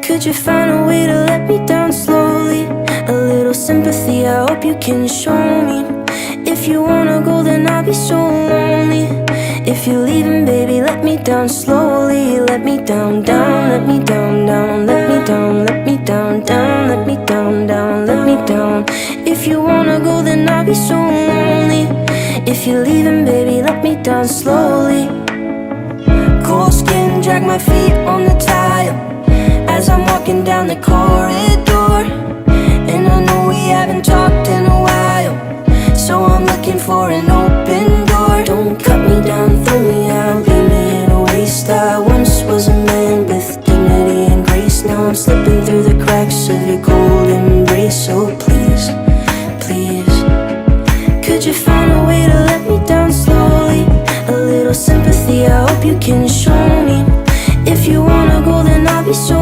Could you find a way to let me down slowly? A little sympathy, I hope you can show me. If you wanna go, then I'll be so lonely. If you're leaving, baby, let me down slowly. Let me down, down, let me down, down. Let me down, let me down, down. Let me down, down, let me down. If you wanna go, then I'll be so lonely. If you're leaving, baby, let me down slowly. Cold skin, drag my feet on the tile as I'm walking down the corridor. And I know we haven't talked in a while, so I'm looking for an open door. Don't cut me down, throw me out, leave me in a waste. I once was a man with dignity and grace. Now I'm slipping through the cracks of your cold embrace. So please, please, could you find a way to let me down slowly? A little sympathy, I hope you can show me. If you wanna go, then I'll be so